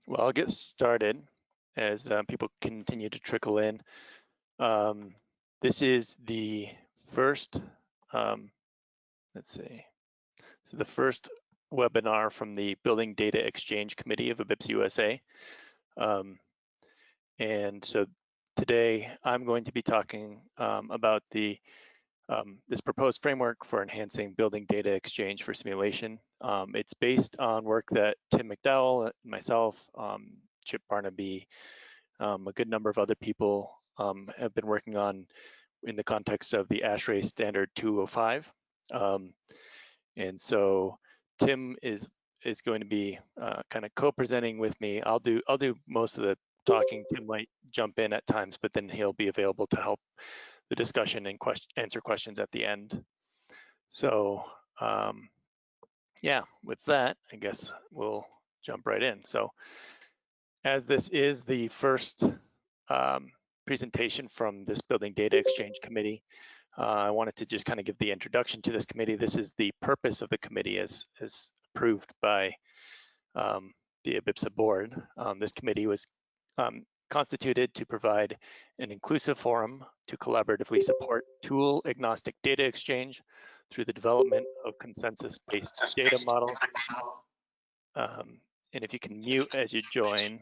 Well, I'll get started as people continue to trickle in. This is the first, let's see, this is the first webinar from the Building Data Exchange Committee of IBPSA-USA. And so today I'm going to be talking about this proposed framework for enhancing building data exchange for simulation. It's based on work that Tim McDowell, myself, Chip Barnaby, a good number of other people have been working on in the context of the ASHRAE Standard 205. And so Tim is going to be kind of co-presenting with me. I'll do most of the talking. Tim might jump in at times, but then he'll be available to help the discussion and answer questions at the end. So yeah, with that, I guess we'll jump right in. So as this is the first presentation from this Building Data Exchange Committee, I wanted to just kind of give the introduction to this committee. This is the purpose of the committee as approved by the IBPSA board. This committee was constituted to provide an inclusive forum to collaboratively support tool-agnostic data exchange through the development of consensus-based data models. And if you can mute as you join,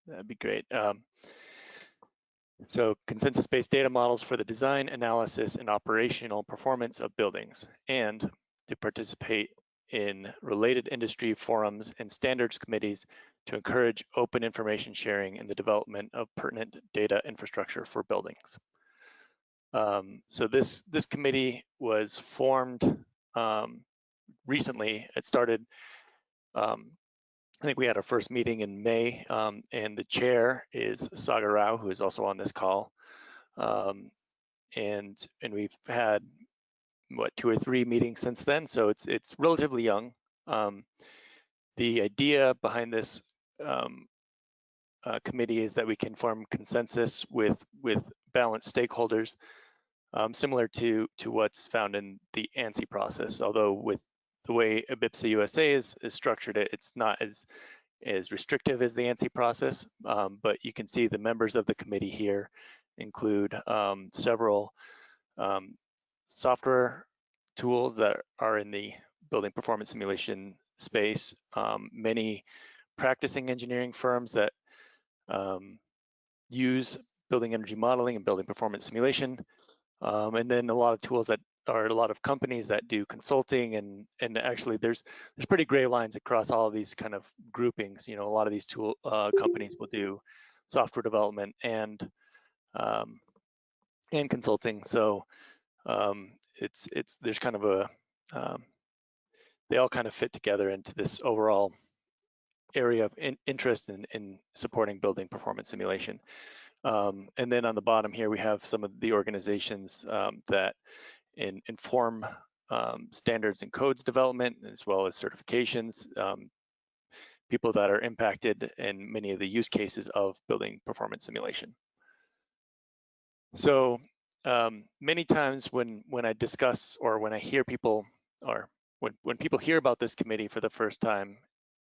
that'd be great. So consensus-based data models for the design, analysis, and operational performance of buildings, and to participate in related industry forums and standards committees to encourage open information sharing in the development of pertinent data infrastructure for buildings. So this committee was formed recently. It started, I think we had our first meeting in May, and the chair is Sagar Rao, who is also on this call. And we've had, what, 2 or 3 meetings since then, so it's relatively young. The idea behind this committee is that we can form consensus with balanced stakeholders, similar to what's found in the ANSI process, although with the way IBPSA-USA is structured, it's not as restrictive as the ANSI process, but you can see the members of the committee here include several software tools that are in the building performance simulation space, many practicing engineering firms that use building energy modeling and building performance simulation, and then a lot of tools that are a lot of companies that do consulting, and actually there's pretty gray lines across all of these kind of groupings. You know, a lot of these tool companies will do software development and consulting. So there's kind of a they all kind of fit together into this overall area of interest in supporting building performance simulation. And then on the bottom here, we have some of the organizations that inform standards and codes development, as well as certifications, people that are impacted in many of the use cases of building performance simulation. So many times when I discuss, or when I hear people, or when people hear about this committee for the first time,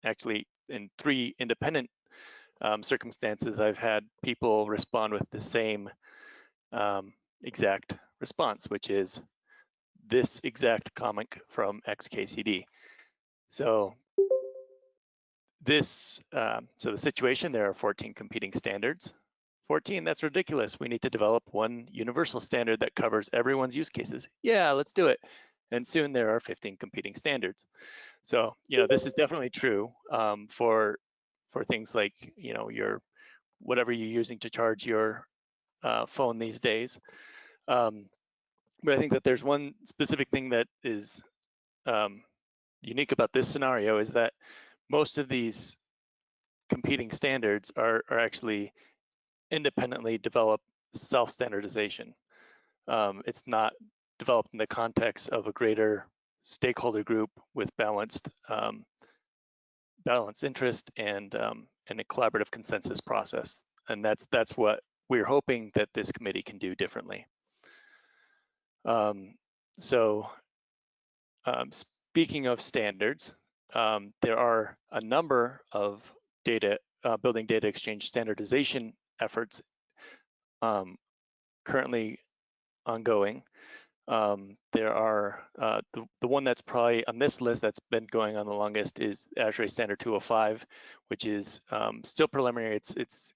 actually in 3 independent circumstances, I've had people respond with the same exact response, which is this exact comment from XKCD. So this, so the situation, there are 14 competing standards. 14, that's ridiculous. We need to develop one universal standard that covers everyone's use cases. Yeah, let's do it. And soon there are 15 competing standards. So, you know, this is definitely true for things like, you know, whatever you're using to charge your phone these days. But I think that there's one specific thing that is unique about this scenario, is that most of these competing standards are actually independently developed self-standardization. It's not developed in the context of a greater stakeholder group with balanced interest and a collaborative consensus process. And that's what we're hoping that this committee can do differently. Speaking of standards, there are a number of building data exchange standardization efforts currently ongoing. There are the one that's probably on this list that's been going on the longest is ASHRAE Standard 205, which is still preliminary. It's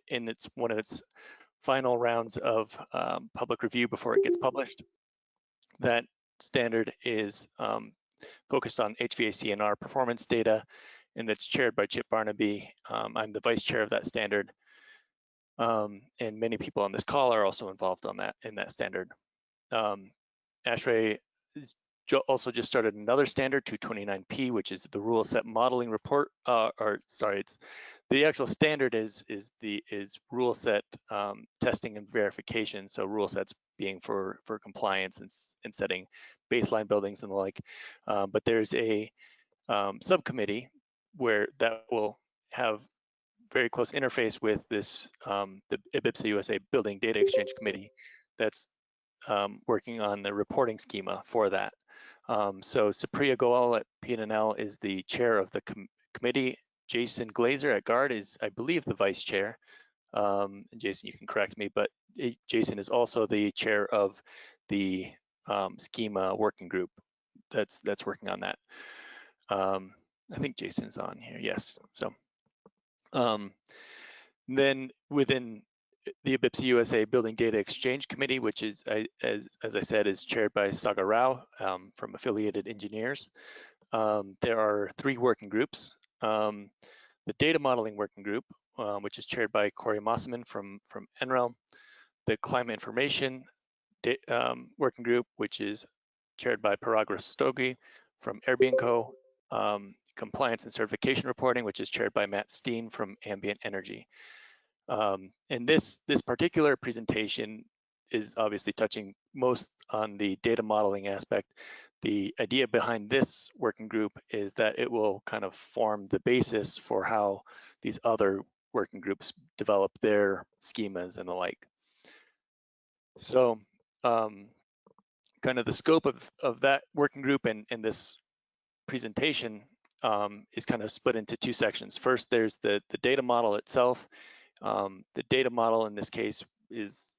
in one of its final rounds of public review before it gets published. That standard is focused on HVAC&R performance data, and that's chaired by Chip Barnaby. I'm the vice chair of that standard, and many people on this call are also involved in that standard. ASHRAE also just started another standard, 229P, which is the rule set modeling report. It's the actual standard is rule set testing and verification. So rule sets being for compliance and setting baseline buildings and the like. But there's a subcommittee where that will have very close interface with this the IBPSA-USA Building Data Exchange Committee that's working on the reporting schema for that. So Supriya Goel at PNNL is the chair of the committee. Jason Glazer at GUARD is, I believe, the vice chair. And Jason, you can correct me, but Jason is also the chair of the schema working group that's working on that. I think Jason's on here, yes. So then within the IBPSA-USA Building Data Exchange Committee, which is, as I said, is chaired by Sagar Rao from Affiliated Engineers. There are 3 working groups. The Data Modeling Working Group, which is chaired by Corey Mosselman from NREL. The Climate Information Working Group, which is chaired by Parag Rastogi from Airbnb. Compliance and Certification Reporting, which is chaired by Matt Steen from Ambient Energy. And this particular presentation is obviously touching most on the data modeling aspect. The idea behind this working group is that it will kind of form the basis for how these other working groups develop their schemas and the like. So kind of the scope of that working group and this presentation is kind of split into 2 sections. First, there's the data model itself. The data model in this case is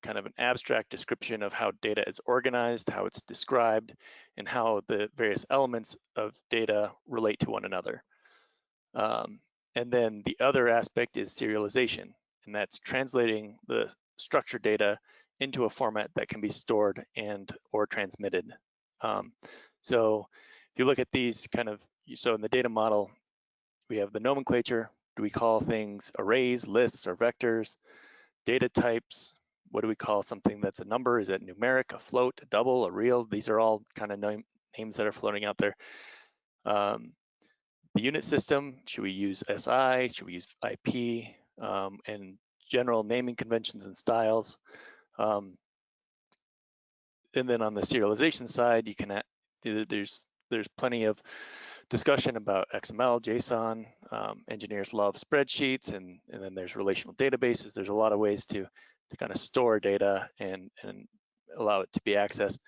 kind of an abstract description of how data is organized, how it's described, and how the various elements of data relate to one another. And then the other aspect is serialization, and that's translating the structured data into a format that can be stored or transmitted. So if you look at these so in the data model, we have the nomenclature. Do we call things arrays, lists, or vectors? Data types. What do we call something that's a number? Is it numeric, a float, a double, a real? These are all kind of names that are floating out there. The unit system, should we use SI? Should we use IP? And general naming conventions and styles. And then on the serialization side, you can there's plenty of discussion about XML, JSON. Engineers love spreadsheets, and then there's relational databases. There's a lot of ways to kind of store data and allow it to be accessed.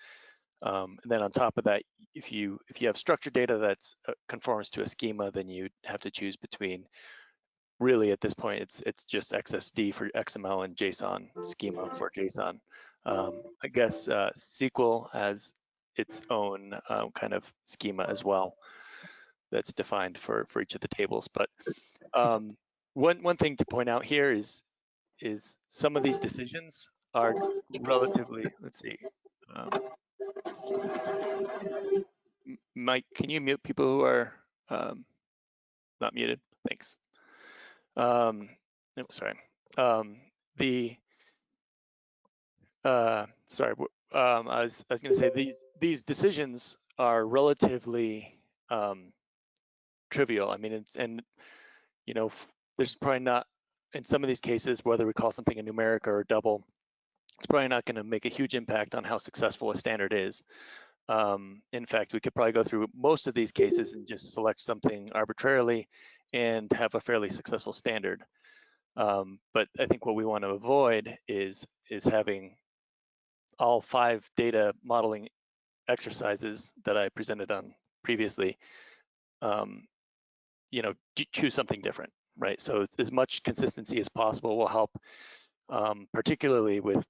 And then on top of that, if you have structured data that's conforms to a schema, then you have to choose between, really at this point, it's just XSD for XML and JSON schema for JSON. I guess SQL has its own kind of schema as well that's defined for each of the tables. But one thing to point out here is some of these decisions are relatively, let's see, Mike, can you mute people who are not muted? Thanks. No, sorry. Sorry, I was going to say these decisions are relatively trivial. I mean, there's probably not, in some of these cases, whether we call something a numeric or a double, it's probably not going to make a huge impact on how successful a standard is. In fact, we could probably go through most of these cases and just select something arbitrarily and have a fairly successful standard. But I think what we want to avoid is having all 5 data modeling exercises that I presented on previously, choose something different, right? So as much consistency as possible will help, particularly with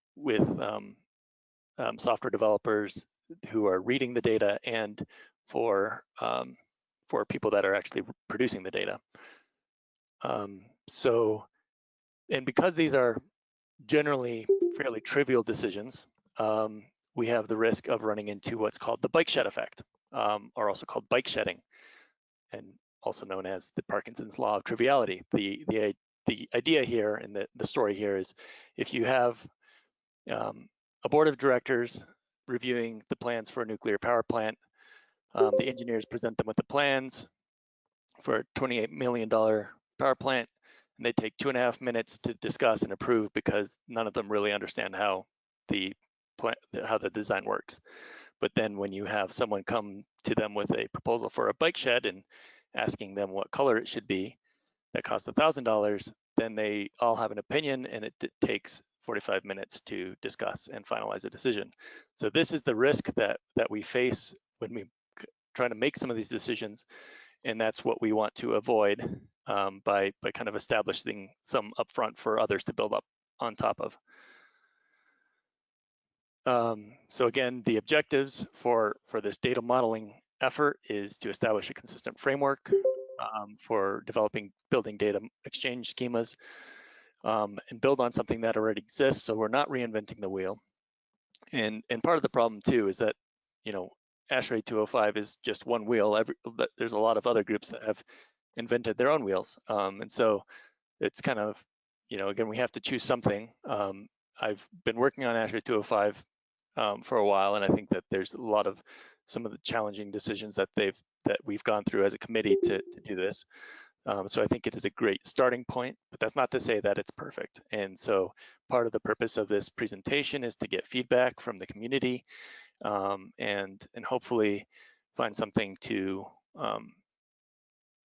software developers who are reading the data, and for people that are actually producing the data. And because these are generally fairly trivial decisions, we have the risk of running into what's called the bike shed effect, or also called bike shedding, and also known as the Parkinson's law of triviality. The idea here, and the story here, is if you have a board of directors reviewing the plans for a nuclear power plant, the engineers present them with the plans for a $28 million power plant, and they take 2.5 minutes to discuss and approve because none of them really understand how the design works. But then when you have someone come to them with a proposal for a bike shed and asking them what color it should be, that costs $1,000, then they all have an opinion, and it takes 45 minutes to discuss and finalize a decision. So this is the risk that we face when we try to make some of these decisions, and that's what we want to avoid by kind of establishing some upfront for others to build up on top of. So again, the objectives for this data modeling effort is to establish a consistent framework for building data exchange schemas, and build on something that already exists, so we're not reinventing the wheel. And part of the problem too is that, ASHRAE 205 is just one wheel. There's a lot of other groups that have invented their own wheels, and so it's kind of, again, we have to choose something. I've been working on ASHRAE 205 for a while, and I think that there's a lot of some of the challenging decisions that we've gone through as a committee to do this. So I think it is a great starting point, but that's not to say that it's perfect. And so part of the purpose of this presentation is to get feedback from the community, and hopefully find something to,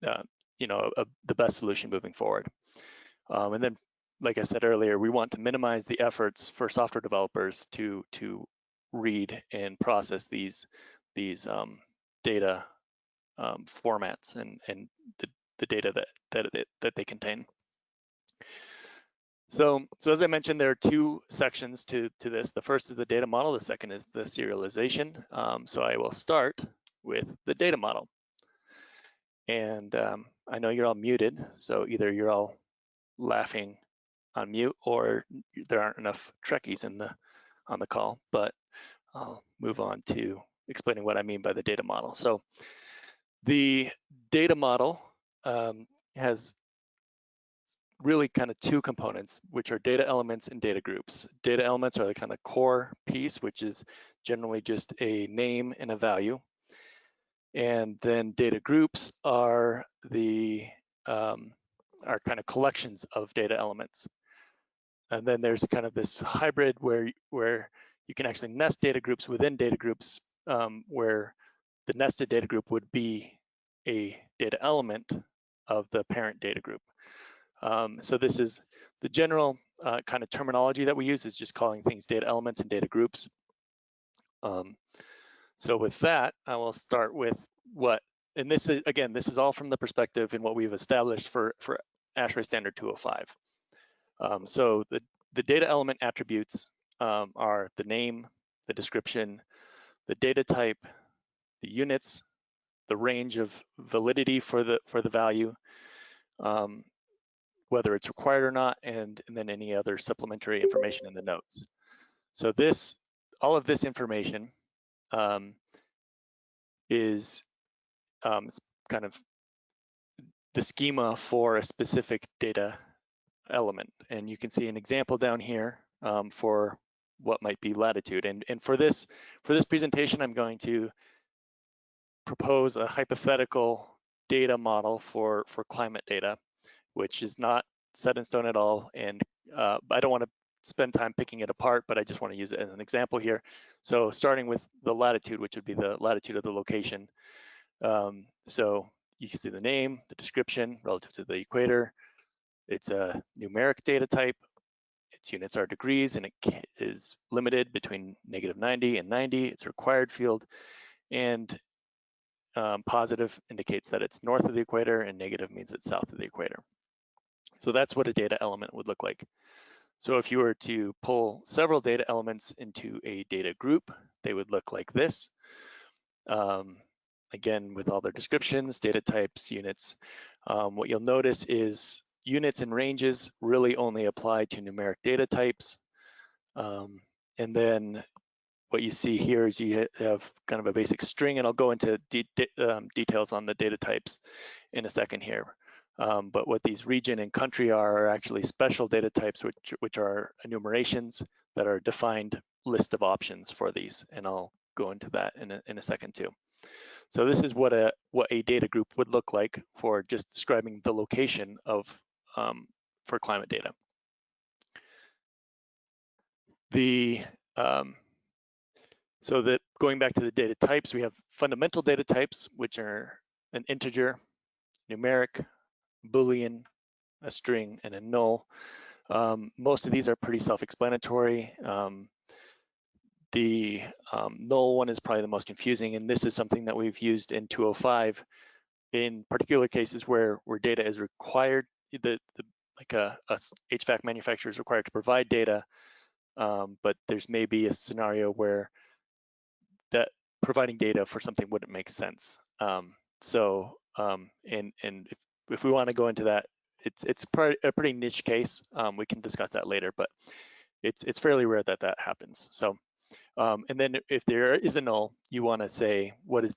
the best solution moving forward. And then, like I said earlier, we want to minimize the efforts for software developers to read and process these data formats and the data that they contain. So as I mentioned, there are two sections to this. The first is the data model. The second is the serialization. So I will start with the data model. And I know you're all muted, so either you're all laughing on mute or there aren't enough Trekkies on the call, but I'll move on to explaining what I mean by the data model. So the data model has really kind of two components, which are data elements and data groups. Data elements are the kind of core piece, which is generally just a name and a value. And then data groups are are kind of collections of data elements. And then there's kind of this hybrid where you can actually nest data groups within data groups, where the nested data group would be a data element of the parent data group. So this is the general kind of terminology that we use, is just calling things data elements and data groups. So with that, I will start with and this is, again, this is all from the perspective in what we've established for ASHRAE Standard 205. So the data element attributes are the name, the description, the data type, the units, the range of validity for the value, whether it's required or not, and then any other supplementary information in the notes. So all of this information is kind of the schema for a specific data element. And you can see an example down here for what might be latitude. And for this presentation, I'm going to propose a hypothetical data model for climate data, which is not set in stone at all. And I don't want to spend time picking it apart, but I just want to use it as an example here. So starting with the latitude, which would be the latitude of the location. So you can see the name, the description relative to the equator. It's a numeric data type. Its units are degrees, and it is limited between -90 and 90. It's a required field. And positive indicates that it's north of the equator, and negative means it's south of the equator. So that's what a data element would look like. So if you were to pull several data elements into a data group, they would look like this. Again, with all their descriptions, data types, units. What you'll notice is units and ranges really only apply to numeric data types. And then what you see here is you have kind of a basic string, and I'll go into details on the data types in a second here. But what these region and country are actually special data types, which are enumerations that are a defined list of options for these, and I'll go into that in a second too. So this is what a data group would look like for just describing the location of for climate data. So that going back to the data types, we have fundamental data types, which are an integer, numeric, Boolean, a string, and a null. Most of these are pretty self-explanatory. The null one is probably the most confusing, and this is something that we've used in 205 in particular cases where data is required, like a HVAC manufacturer is required to provide data, but there's maybe a scenario where that providing data for something wouldn't make sense. If we want to go into that, it's a pretty niche case. We can discuss that later, but it's fairly rare that that happens. So, and then if there is a null, you want to say what is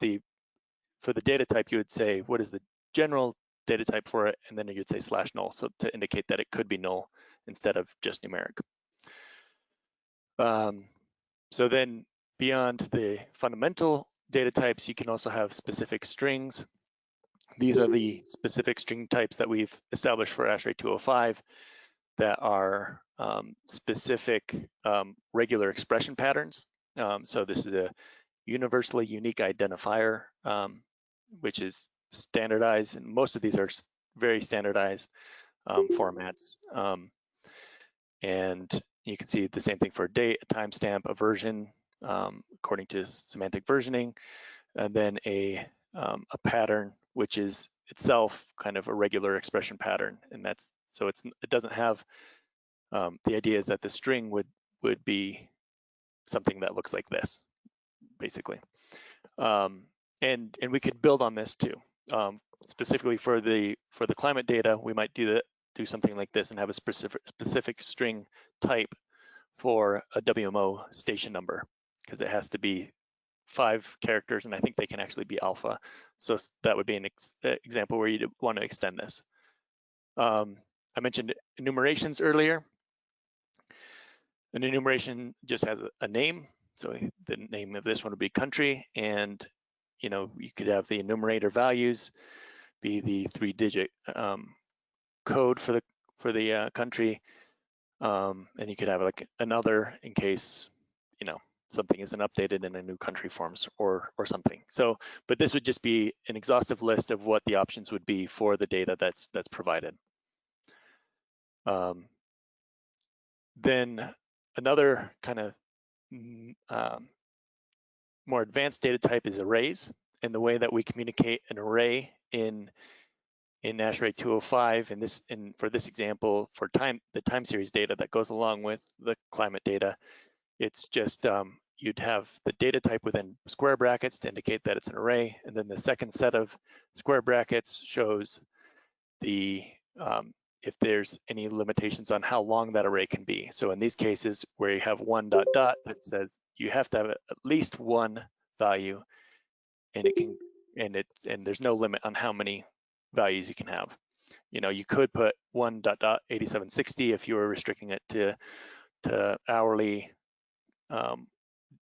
for the data type, you would say what is the general data type for it, and then you'd say /null, so to indicate that it could be null instead of just numeric. So then beyond the fundamental data types, you can also have specific strings. These are the specific string types that we've established for ASHRAE 205 that are specific regular expression patterns. So this is a universally unique identifier, which is standardized, and most of these are very standardized formats. And you can see the same thing for a date, a timestamp, a version, according to semantic versioning, and then a pattern, which is itself kind of a regular expression pattern. And that's, so it doesn't have, the idea is that the string would be something that looks like this, basically. And we could build on this too. Specifically for the climate data, we might do something like this and have a specific string type for a WMO station number, because it has to be 5 characters, and I think they can actually be alpha. So that would be an example where you'd want to extend this. I mentioned enumerations earlier. An enumeration just has a name. So the name of this one would be country, and you could have the enumerator values be the 3-digit code for the country, and you could have like another in case something isn't updated in a new country forms or something. So, but this would just be an exhaustive list of what the options would be for the data that's provided. Then another kind of more advanced data type is arrays, and the way that we communicate an array in ASHRAE 205, and for this example, for the time series data that goes along with the climate data, it's just you'd have the data type within square brackets to indicate that it's an array, and then the second set of square brackets shows the if there's any limitations on how long that array can be. So in these cases where you have 1 ... that says you have to have at least one value, and there's no limit on how many values you can have. You could put 1.8760 if you were restricting it to hourly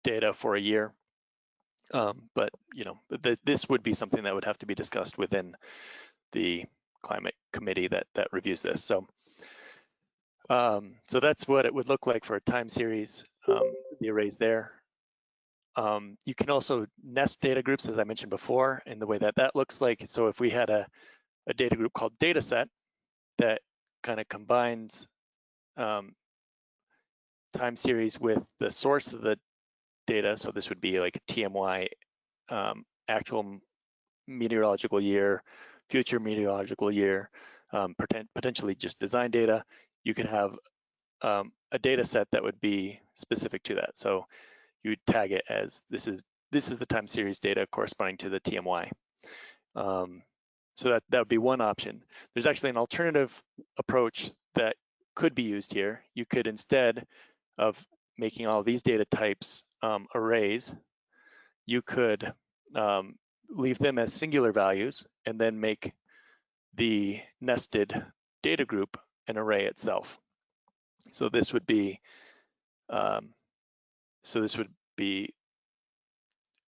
data for a year. But this would be something that would have to be discussed within the climate committee that reviews this. So that's what it would look like for a time series, the arrays there. You can also nest data groups, as I mentioned before, and the way that looks like. So if we had a data group called dataset that kind of combines time series with the source of the data, so this would be like a TMY actual meteorological year, future meteorological year, potentially just design data. You could have a data set that would be specific to that. So you would tag it as this is the time series data corresponding to the TMY. So that would be one option. There's actually an alternative approach that could be used here. You could, instead of making all these data types arrays, you could leave them as singular values and then make the nested data group an array itself. So this would be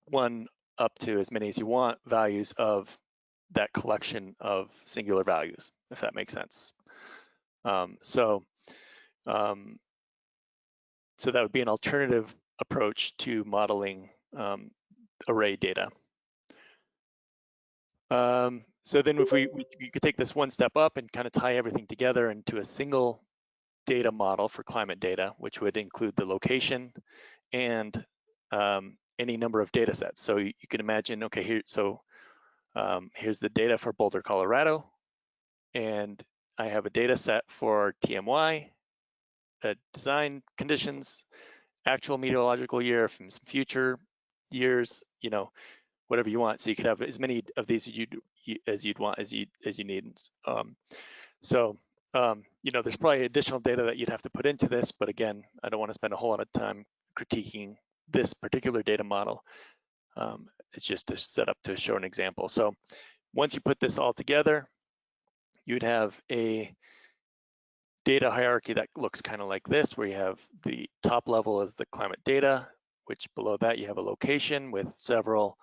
one up to as many as you want values of that collection of singular values, if that makes sense. So that would be an alternative approach to modeling array data. So then if we could take this one step up and kind of tie everything together into a single data model for climate data, which would include the location and any number of data sets. So you can imagine, okay, here's the data for Boulder, Colorado, and I have a data set for TMY, design conditions, actual meteorological year from some future years, whatever you want. So you could have as many of these as you need. There's probably additional data that you'd have to put into this, but again, I don't want to spend a whole lot of time critiquing this particular data model. It's just to set up to show an example. So once you put this all together, you'd have a data hierarchy that looks kind of like this, where you have the top level is the climate data, which below that you have a location with several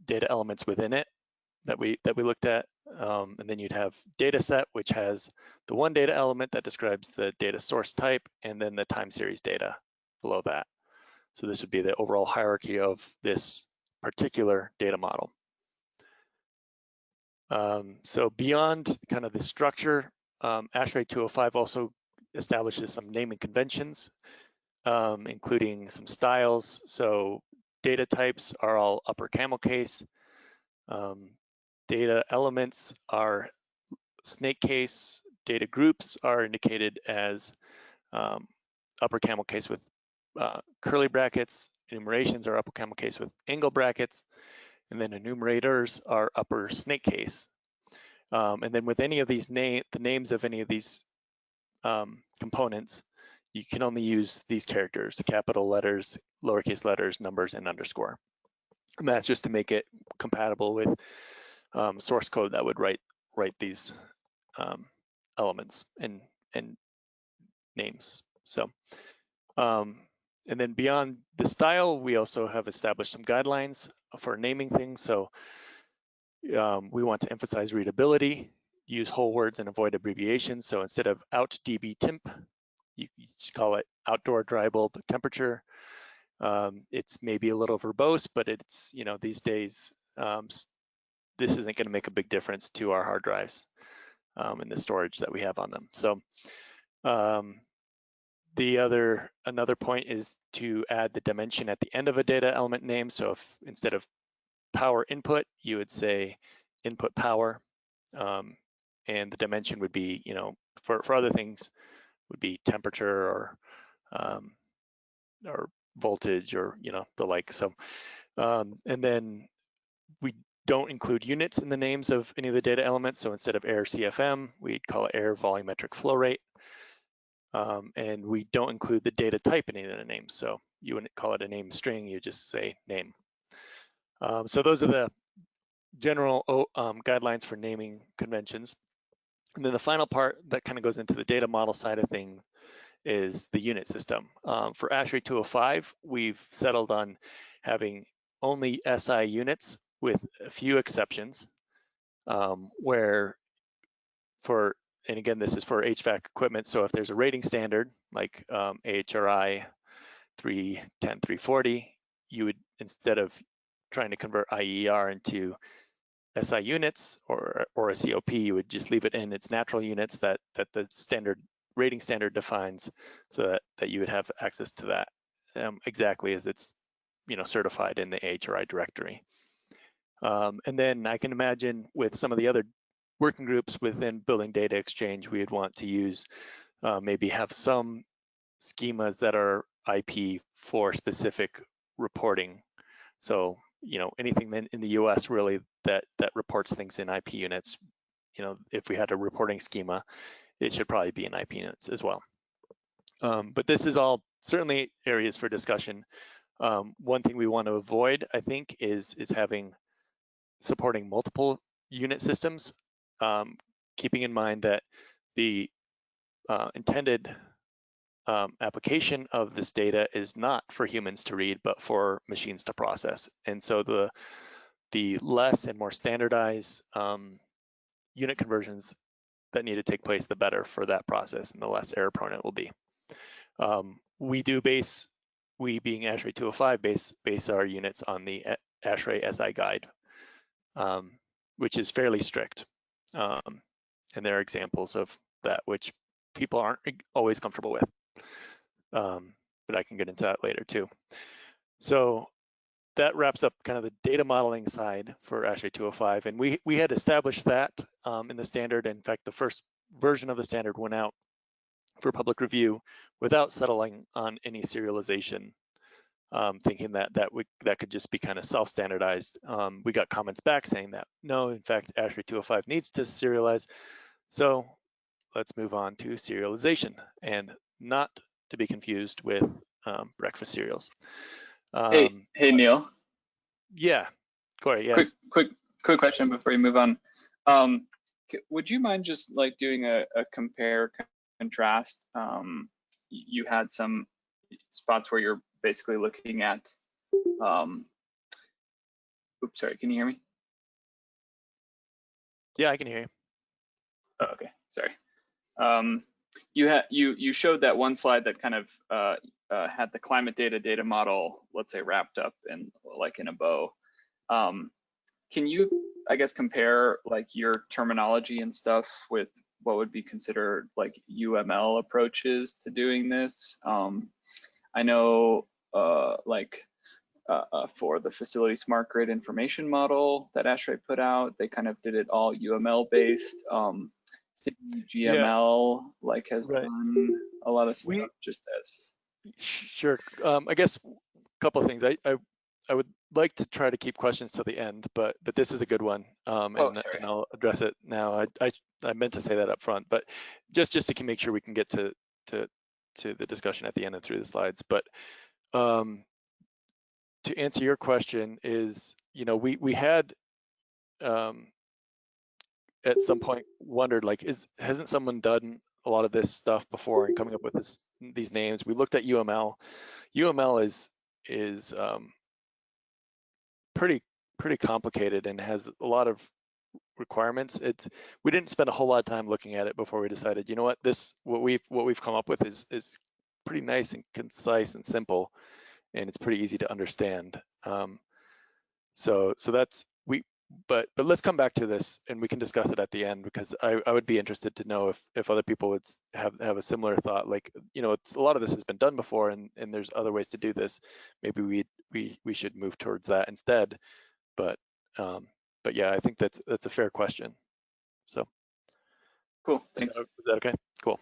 data elements within it that we looked at. And then you'd have data set, which has the one data element that describes the data source type, and then the time series data below that. So this would be the overall hierarchy of this particular data model. So beyond kind of the structure, ASHRAE 205 also establishes some naming conventions, including some styles. So data types are all upper camel case. Data elements are snake case. Data groups are indicated as upper camel case with curly brackets. Enumerations are upper camel case with angle brackets. And then enumerators are upper snake case. And then with any of these the names of any of these components, you can only use these characters: capital letters, lowercase letters, numbers, and underscore. And that's just to make it compatible with source code that would write these elements and names. So, and then beyond the style, we also have established some guidelines for naming things. So we want to emphasize readability, use whole words and avoid abbreviations. So instead of outdbtemp, you just call it outdoor dry bulb temperature. It's maybe a little verbose, but it's, these days, this isn't going to make a big difference to our hard drives and the storage that we have on them. So another point is to add the dimension at the end of a data element name. So if instead of power input, you would say input power, and the dimension would be, for other things, would be temperature or voltage or the like. So and then we don't include units in the names of any of the data elements. So instead of air CFM, we'd call it air volumetric flow rate. And we don't include the data type in any of the names. So you wouldn't call it a name string, you just say name. So those are the general guidelines for naming conventions. And then the final part that kind of goes into the data model side of things is the unit system. For ASHRAE 205, we've settled on having only SI units with a few exceptions, where and again, this is for HVAC equipment. So if there's a rating standard like AHRAE 310-340, you would, instead of trying to convert IER into SI units or a COP, you would just leave it in its natural units that the standard rating standard defines, so that you would have access to that exactly as it's certified in the AHRAE directory. And then I can imagine with some of the other working groups within building data exchange, we'd want to use, maybe have some schemas that are IP for specific reporting. So, anything then in the US really that reports things in IP units, if we had a reporting schema, it should probably be in IP units as well. But this is all certainly areas for discussion. One thing we want to avoid, I think, is having supporting multiple unit systems, keeping in mind that the intended application of this data is not for humans to read, but for machines to process. And so the less and more standardized unit conversions that need to take place, the better for that process and the less error prone it will be. We being ASHRAE 205 base our units on the ASHRAE SI guide, which is fairly strict. And there are examples of that which people aren't always comfortable with. But I can get into that later too. So that wraps up kind of the data modeling side for ASHRAE 205. And we had established that in the standard. In fact, the first version of the standard went out for public review without settling on any serialization, thinking that could just be kind of self-standardized. We got comments back saying that no, in fact, ASHRAE 205 needs to serialize. So let's move on to serialization, and not to be confused with breakfast cereals. Hey Neil. Yeah, Corey. Yes. Quick question before you move on. Would you mind just like doing a compare contrast? You had some spots where you're basically looking at. Oops, sorry. Can you hear me? Yeah, I can hear you. Oh, okay, sorry. You showed that one slide that kind of had the climate data model, let's say, wrapped up in like in a bow. Can you, I guess, compare like your terminology and stuff with what would be considered like UML approaches to doing this? I know for the facility smart grid information model that ASHRAE put out, they kind of did it all UML based. GML has done a lot of stuff just as. Sure. I guess a couple of things. I would like to try to keep questions to the end, but this is a good one, and I'll address it now. I meant to say that up front, but just to make sure we can get to the discussion at the end and through the slides. But to answer your question is, we had at some point wondered, like, hasn't someone done a lot of this stuff before and coming up with these names? We looked at UML. UML is pretty complicated and has a lot of requirements. We didn't spend a whole lot of time looking at it before we decided, you know what, what we've come up with is pretty nice and concise and simple, and it's pretty easy to understand. So that's but let's come back to this and we can discuss it at the end, because I would be interested to know if other people would have a similar thought. Like, it's a lot of this has been done before, and there's other ways to do this. Maybe we should move towards that instead. But yeah, I think that's a fair question. So cool. Thanks. Is that okay? Cool.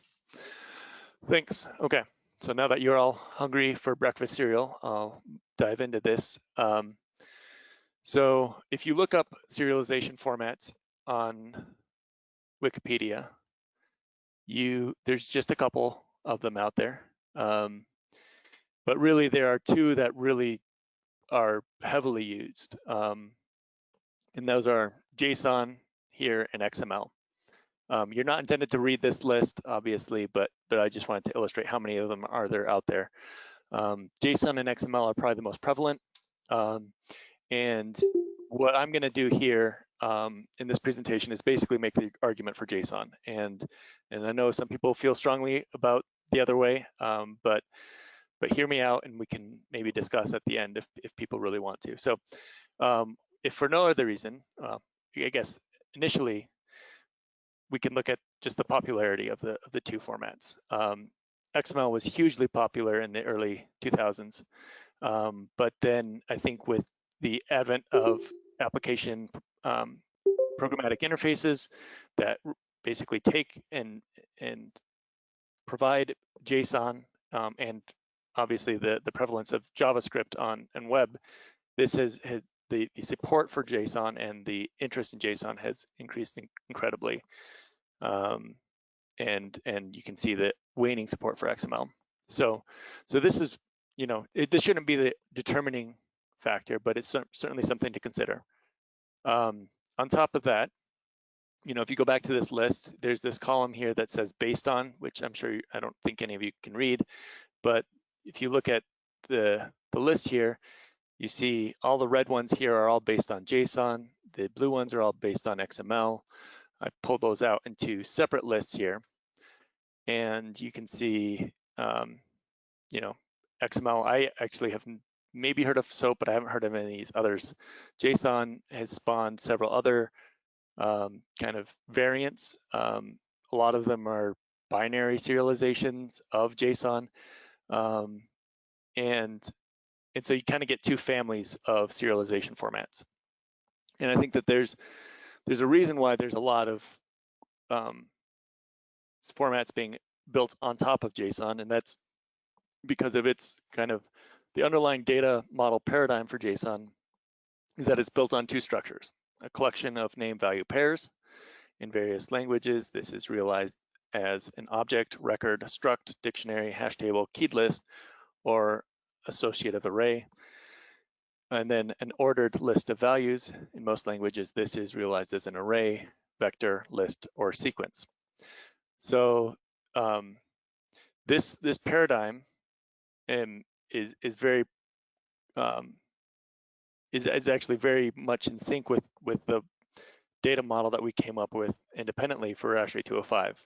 Thanks. Okay. So now that you're all hungry for breakfast cereal, I'll dive into this. So if you look up serialization formats on Wikipedia, there's just a couple of them out there. But really there are two that really are heavily used. And those are JSON here and XML. You're not intended to read this list, obviously, but I just wanted to illustrate how many of them are there out there. JSON and XML are probably the most prevalent. And what I'm going to do here in this presentation is basically make the argument for JSON. And I know some people feel strongly about the other way, but hear me out and we can maybe discuss at the end if people really want to. So if for no other reason, I guess initially we can look at just the popularity of the two formats. XML was hugely popular in the early 2000s, but then I think with the advent of application programmatic interfaces that basically take and provide JSON, and obviously the prevalence of JavaScript on web. This has the support for JSON and the interest in JSON has increased incredibly. And you can see the waning support for XML. So this is, this shouldn't be the determining factor, but it's certainly something to consider. On top of that, if you go back to this list, there's this column here that says based on, which I'm sure I don't think any of you can read, but if you look at the list here, you see all the red ones here are all based on JSON. The blue ones are all based on XML. I pulled those out into separate lists here. And you can see, XML, I actually have maybe heard of SOAP, but I haven't heard of any of these others. JSON has spawned several other kind of variants. A lot of them are binary serializations of JSON. And so you kind of get two families of serialization formats. And I think that there's a reason why there's a lot of formats being built on top of JSON, and that's because of its kind of the underlying data model paradigm for JSON is that it's built on two structures: a collection of name value pairs in various languages. This is realized as an object, record, struct, dictionary, hash table, keyed list, or associative array. And then an ordered list of values. In most languages, this is realized as an array, vector, list, or sequence. So this paradigm is actually very much in sync with the data model that we came up with independently for ASHRAE 205.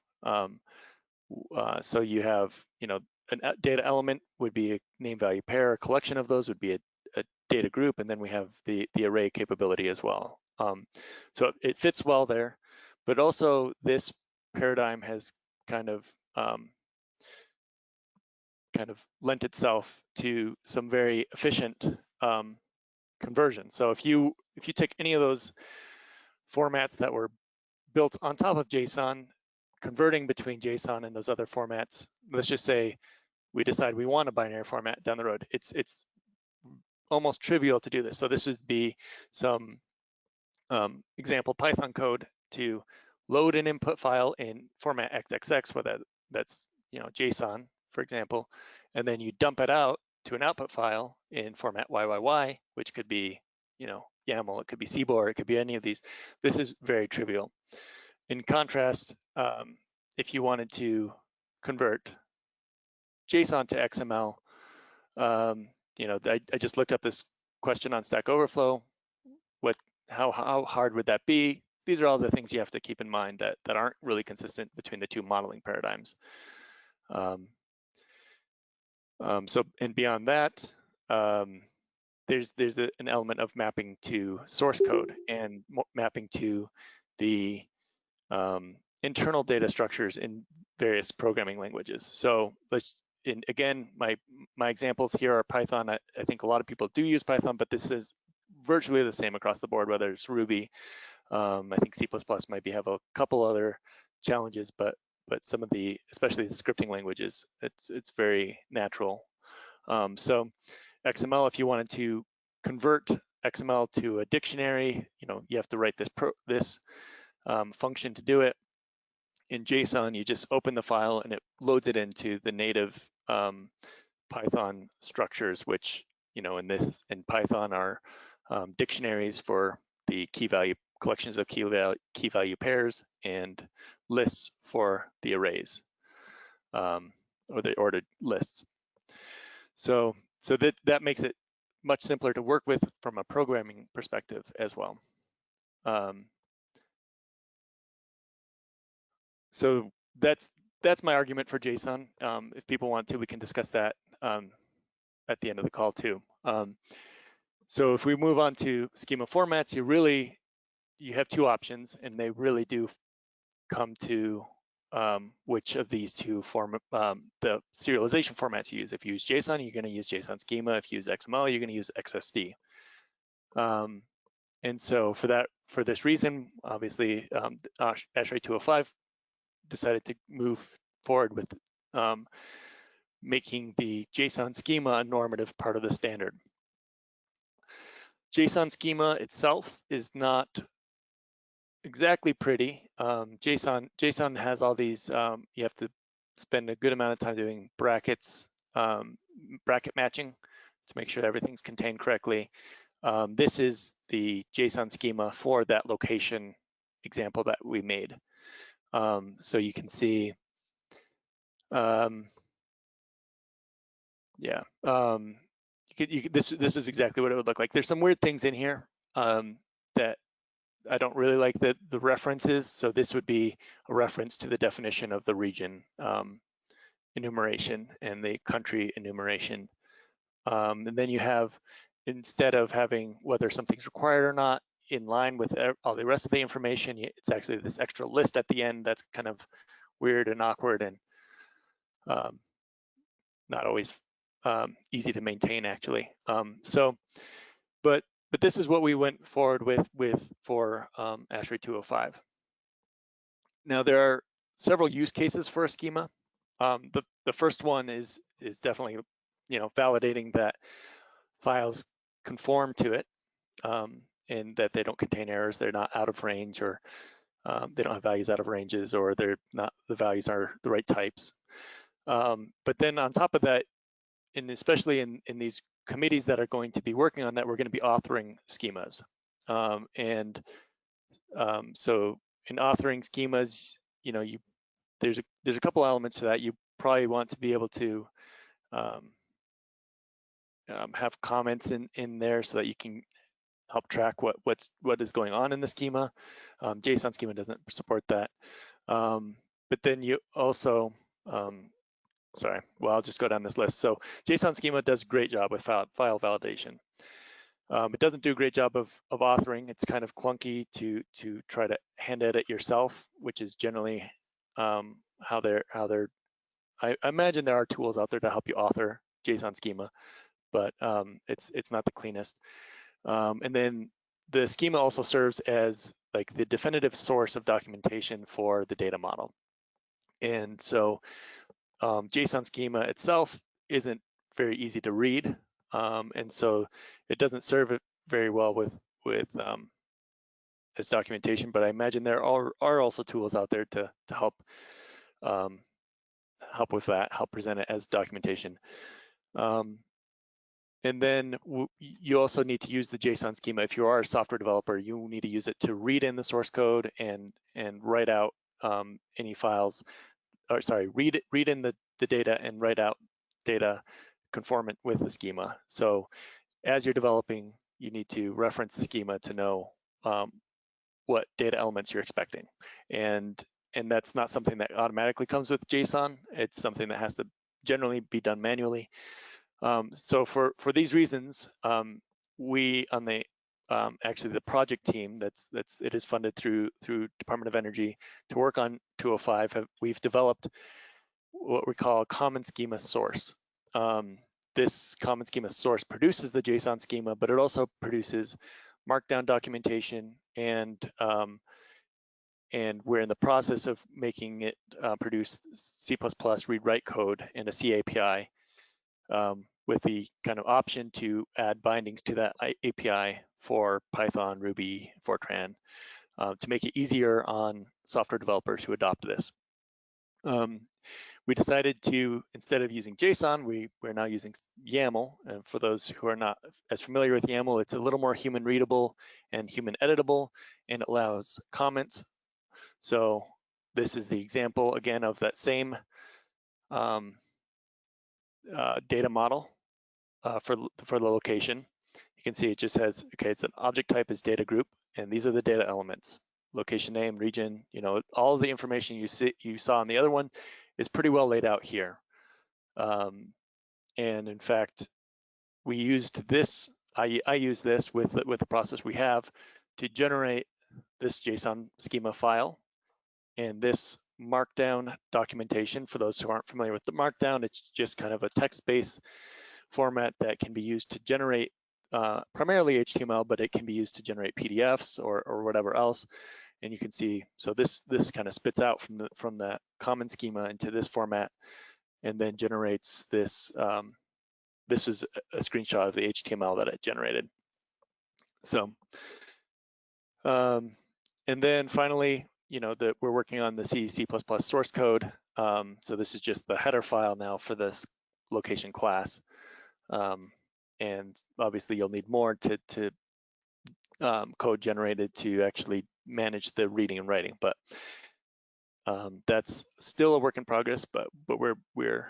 So you have, a data element would be a name value pair. A collection of those would be a data group, and then we have the array capability as well. So it fits well there, but also this paradigm has kind of lent itself to some very efficient conversion. So if you take any of those formats that were built on top of JSON, converting between JSON and those other formats, let's just say we decide we want a binary format down the road, it's almost trivial to do this. So this would be some example Python code to load an input file in format XXX, whether that's JSON, for example, and then you dump it out to an output file in format YYY, which could be YAML, it could be CBOR, it could be any of these. This is very trivial. In contrast, if you wanted to convert JSON to XML, I just looked up this question on Stack Overflow. How hard would that be? These are all the things you have to keep in mind that aren't really consistent between the two modeling paradigms. And beyond that, there's an element of mapping to source code and mapping to the internal data structures in various programming languages. So again, my examples here are Python. I think a lot of people do use Python, but this is virtually the same across the board, whether it's Ruby. I think C++ might have a couple other challenges, but some of especially the scripting languages, it's very natural. So XML, if you wanted to convert XML to a dictionary, you have to write this function to do it. In JSON, you just open the file and it loads it into the native Python structures, which in Python are dictionaries for the key value collections of key value pairs and lists for the arrays or the ordered lists. So that makes it much simpler to work with from a programming perspective as well. So that's my argument for JSON. If people want to, we can discuss that at the end of the call too. So if we move on to schema formats, you have two options, and they really do come to which of these two the serialization formats you use. If you use JSON, you're going to use JSON schema. If you use XML, you're going to use XSD. And so for this reason, obviously, ASHRAE 205 decided to move forward with making the JSON schema a normative part of the standard. JSON schema itself is not exactly pretty. JSON has all these, you have to spend a good amount of time doing brackets, bracket matching to make sure everything's contained correctly. This is the JSON schema for that location example that we made. So you can see, this is exactly what it would look like. There's some weird things in here that I don't really like the references. So this would be a reference to the definition of the region enumeration and the country enumeration. And then you have, instead of having whether something's required or not in line with all the rest of the information, it's actually this extra list at the end that's kind of weird and awkward and not always easy to maintain, actually. But this is what we went forward with for ASHRAE 205. Now there are several use cases for a schema. The first one is definitely, validating that files conform to it and that they don't contain errors, they're not out of range, or they don't have values out of ranges, or the values are the right types. But then on top of that, and especially in these committees that are going to be working on that, we're going to be authoring schemas. So in authoring schemas, there's a couple elements to that. You probably want to be able to have comments in there so that you can help track what is going on in the schema. JSON schema doesn't support that. But then you also, sorry, well, I'll just go down this list. So JSON schema does a great job with file validation. It doesn't do a great job of authoring. It's kind of clunky to try to hand edit yourself, which is generally how they're. I imagine there are tools out there to help you author JSON schema, but it's not the cleanest. And then the schema also serves as like the definitive source of documentation for the data model. And so JSON schema itself isn't very easy to read, and so it doesn't serve it very well with as documentation. But I imagine there are also tools out there to help help with that, help present it as documentation. And then you also need to use the JSON schema. If you are a software developer, you need to use it to read in the source code and write out any files, or sorry, read in the data and write out data conformant with the schema. So as you're developing, you need to reference the schema to know what data elements you're expecting. And that's not something that automatically comes with JSON. It's something that has to generally be done manually. So for these reasons, we on the actually the project team it is funded through Department of Energy to work on 205. We've developed what we call a common schema source. This common schema source produces the JSON schema, but it also produces Markdown documentation, and we're in the process of making it produce C++ read-write code and a C API with the kind of option to add bindings to that API for Python, Ruby, Fortran to make it easier on software developers who adopt this. We decided to, instead of using JSON, we're now using YAML. And for those who are not as familiar with YAML, it's a little more human readable and human editable, and it allows comments. So this is the example again of that same data model for the location. You can see it just has, okay, it's an object type is data group, and these are the data elements: location name, region, all of the information you saw in the other one is pretty well laid out here. And in fact, we used this, I used this with the process we have to generate this JSON schema file and this Markdown documentation. For those who aren't familiar with the Markdown, it's just kind of a text-based format that can be used to generate primarily HTML, but it can be used to generate PDFs or whatever else. And you can see, so this kind of spits out from the common schema into this format, and then generates this. This is a screenshot of the HTML that it generated. So, and then finally, we're working on the C++ source code. So this is just the header file now for this location class. And obviously you'll need more to code generated to actually manage the reading and writing, but that's still a work in progress, but we're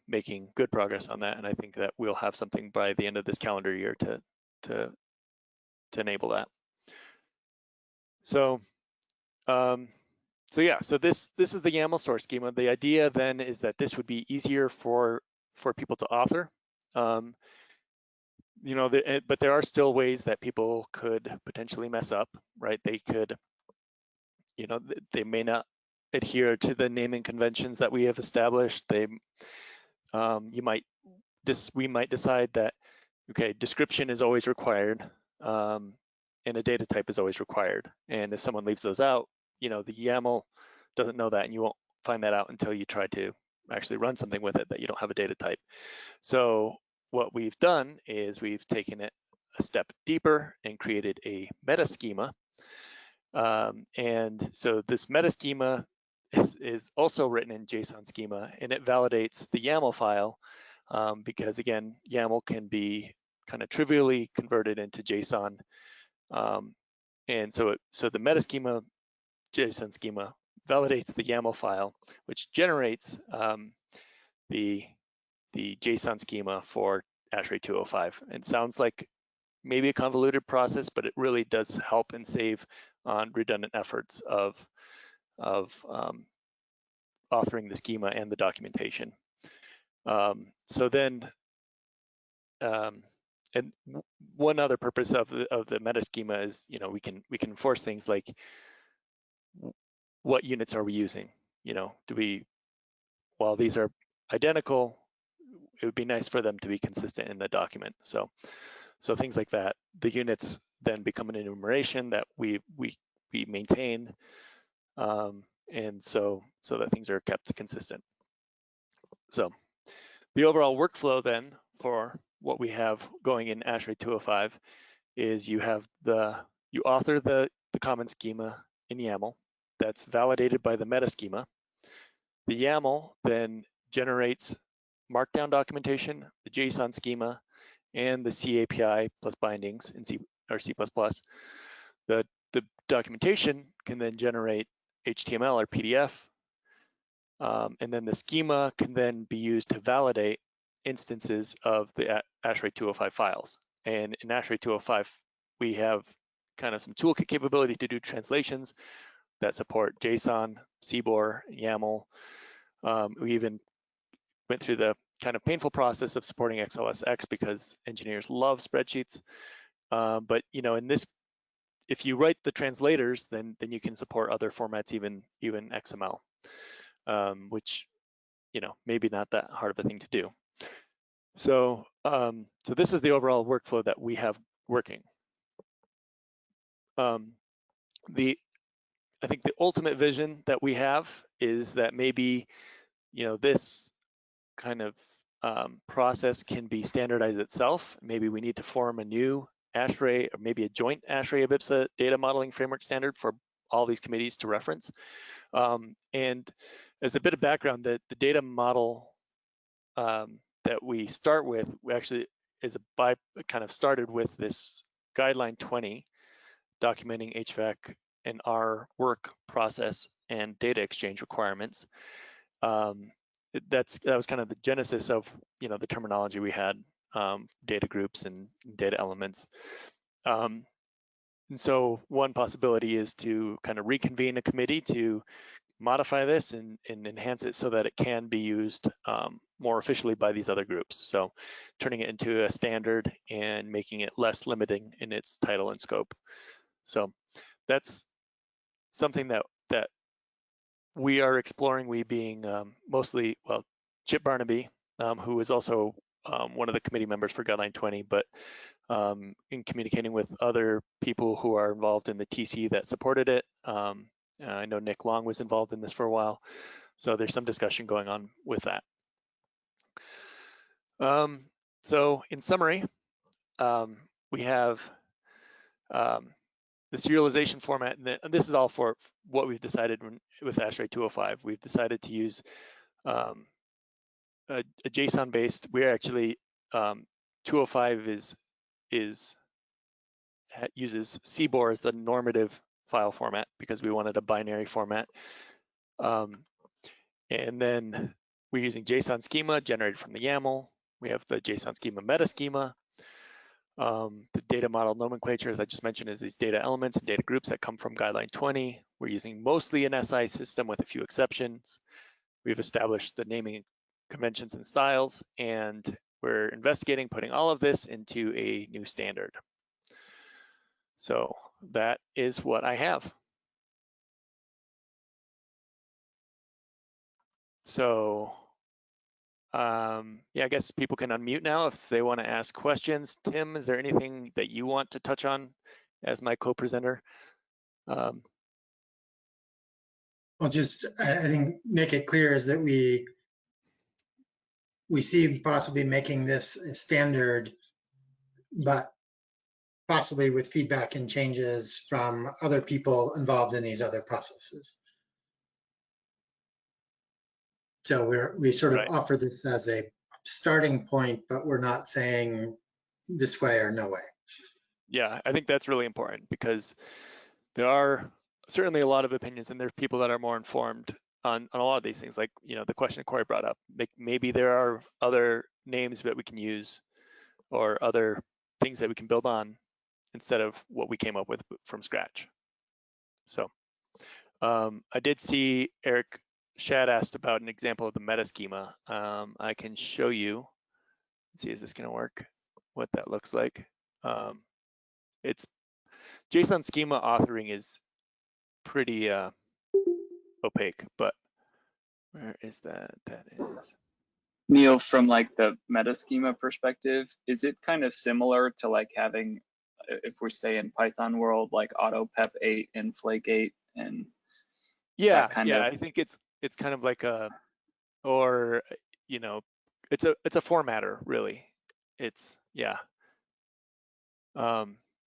making good progress on that, and I think that we'll have something by the end of this calendar year to enable that. So yeah, so this is the YAML source schema. The idea then is that this would be easier for people to author. But there are still ways that people could potentially mess up, right? They could, they may not adhere to the naming conventions that we have established. We might decide that, okay, description is always required, and a data type is always required. And if someone leaves those out, the YAML doesn't know that, and you won't find that out until you try to actually run something with it that you don't have a data type. So what we've done is we've taken it a step deeper and created a meta-schema. And so this meta-schema is also written in JSON schema, and it validates the YAML file because, again, YAML can be kind of trivially converted into JSON. And so the meta-schema JSON schema validates the YAML file, which generates the JSON schema for ASHRAE 205. It sounds like maybe a convoluted process, but it really does help and save on redundant efforts of authoring the schema and the documentation. So then, and one other purpose of the meta schema is, we can enforce things like, what units are we using? While these are identical, it would be nice for them to be consistent in the document. So things like that. The units then become an enumeration that we maintain, and so that things are kept consistent. So the overall workflow then for what we have going in ASHRAE 205 is you author the common schema in YAML. That's validated by the meta schema. The YAML then generates Markdown documentation, the JSON schema, and the C API plus bindings in C or C++. The documentation can then generate HTML or PDF, and then the schema can then be used to validate instances of the ASHRAE 205 files. And in ASHRAE 205, we have kind of some toolkit capability to do translations that support JSON, CBOR, YAML. We even went through the kind of painful process of supporting XLSX because engineers love spreadsheets. But in this, if you write the translators, then you can support other formats, even XML, which maybe not that hard of a thing to do. So this is the overall workflow that we have working. I think the ultimate vision that we have is that maybe this kind of process can be standardized itself. Maybe we need to form a new ASHRAE or maybe a joint ASHRAE IBPSA data modeling framework standard for all these committees to reference. And as a bit of background, the data model that we start with, we actually kind of started with this guideline 20 documenting HVAC and our work process and data exchange requirements. That was kind of the genesis of the terminology we had, data groups and data elements. And so one possibility is to kind of reconvene a committee to modify this and enhance it so that it can be used more officially by these other groups. So turning it into a standard and making it less limiting in its title and scope. So that's something that we are exploring, we being mostly, well, Chip Barnaby, who is also one of the committee members for Guideline 20, but in communicating with other people who are involved in the TC that supported it. I know Nick Long was involved in this for a while, so there's some discussion going on with that. So in summary, we have the serialization format, and this is all for what we've decided with ASHRAE 205. We've decided to use a JSON-based. We're actually 205 uses CBOR as the normative file format because we wanted a binary format. And then we're using JSON schema generated from the YAML. We have the JSON schema meta-schema. The data model nomenclature, as I just mentioned, is these data elements and data groups that come from Guideline 20. We're using mostly an SI system with a few exceptions. We've established the naming conventions and styles, and we're investigating putting all of this into a new standard. So that is what I have. So yeah, I guess people can unmute now if they want to ask questions. Tim, is there anything that you want to touch on as my co-presenter? Well, just I think make it clear is that we see possibly making this a standard, but possibly with feedback and changes from other people involved in these other processes. So we sort of offer this as a starting point, but we're not saying this way or no way. Yeah, I think that's really important because there are certainly a lot of opinions, and there's people that are more informed on a lot of these things. Like, you know, the question Corey brought up, maybe there are other names that we can use or other things that we can build on instead of what we came up with from scratch. So I did see Eric Shad asked about an example of the meta-schema. I can show you. Let's see, is this going to work? What that looks like. It's JSON schema authoring is pretty opaque, but where is that? That is. Neil, from like the meta-schema perspective, is it kind of similar to like having, if we stay in Python world, like AutoPep 8 and Flake 8 and yeah, I think it's kind of like a, or you know, it's a formatter really. It's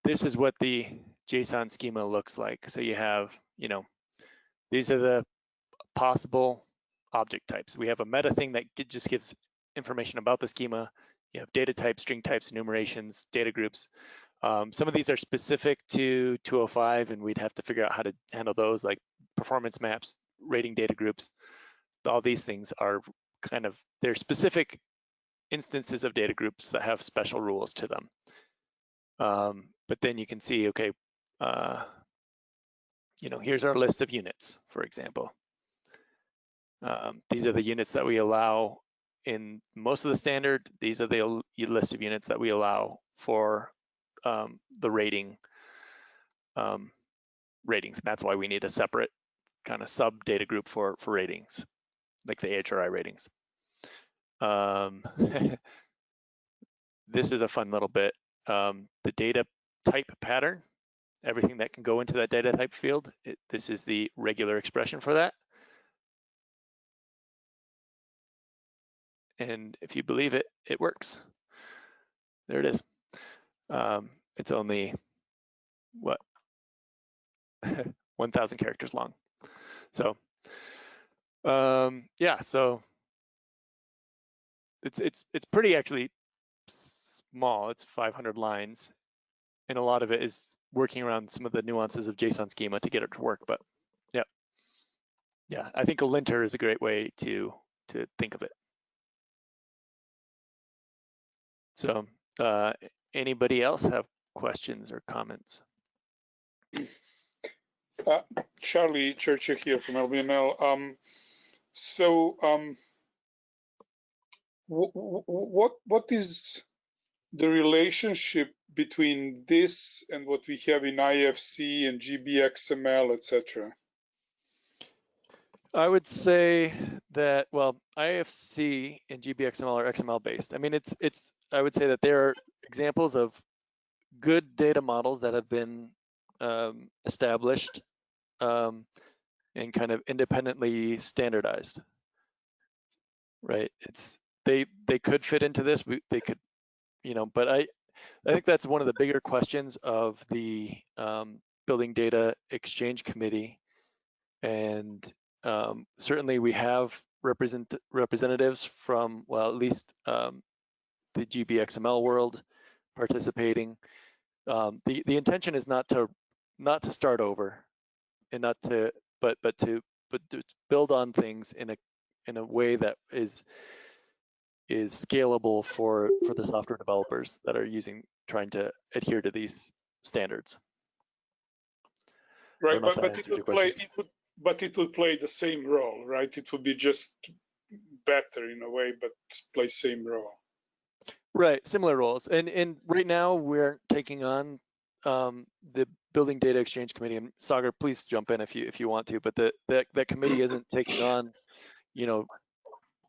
this is what the JSON schema looks like. So you have, you know, these are the possible object types. We have a meta thing that just gives information about the schema. You have data types, string types, enumerations, data groups. Some of these are specific to 205, and we'd have to figure out how to handle those, like performance maps, rating data groups. All these things are kind of, they're specific instances of data groups that have special rules to them. But then you can see, okay, you know, here's our list of units, for example. These are the units that we allow in most of the standard. These are the list of units that we allow for the ratings. And that's why we need a separate kind of sub data group for ratings, like the ASHRAE ratings. This is a fun little bit. The data type pattern, everything that can go into that data type field, this is the regular expression for that. And if you believe it, it works. There it is. It's only, what, 1,000 characters long. So, yeah, so it's pretty actually small. It's 500 lines, and a lot of it is working around some of the nuances of JSON schema to get it to work. But yeah, I think a linter is a great way to think of it. So anybody else have questions or comments? Charlie Churchill here from LBML. What is the relationship between this and what we have in IFC and GBXML, etc.? I would say that, well, IFC and GBXML are XML based. I mean, I would say that there are examples of good data models that have been established and kind of independently standardized, right? They could fit into this. They could, but I think that's one of the bigger questions of the Building Data Exchange Committee. And certainly we have representatives from, well, at least the GBXML world participating. The intention is not to start over, and but to build on things in a way that is scalable for the software developers that are trying to adhere to these standards. Right, but it would play the same role, right? It would be just better in a way, but play same role. Right, similar roles. And right now we're taking on the Building Data Exchange Committee. And Sagar, please jump in if you want to. But that committee isn't taking on,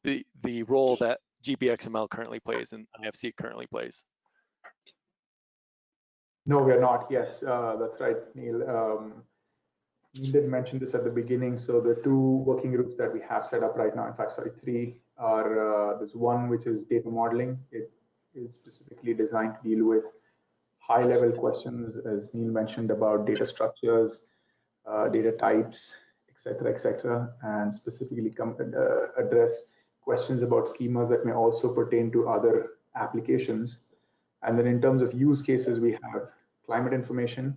the role that GBXML currently plays and IFC currently plays. No, we're not. Yes, that's right, Neil. You did mention this at the beginning. So the two working groups that we have set up right now, in fact, sorry, three, are there's one which is data modeling. It is specifically designed to deal with high-level questions, as Neil mentioned, about data structures, data types, et cetera, and specifically address questions about schemas that may also pertain to other applications. And then in terms of use cases, we have climate information,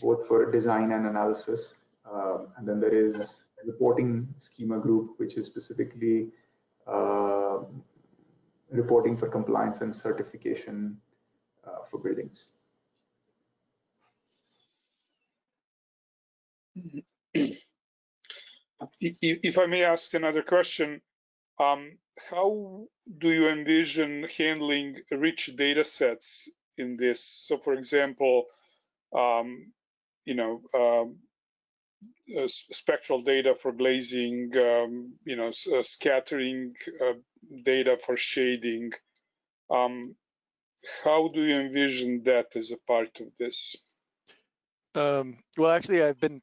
both for design and analysis. And then there is a reporting schema group, which is specifically reporting for compliance and certification for buildings. If I may ask another question, how do you envision handling rich data sets in this? So, for example, spectral data for glazing, scattering data for shading. How do you envision that as a part of this? Well, actually, I've been,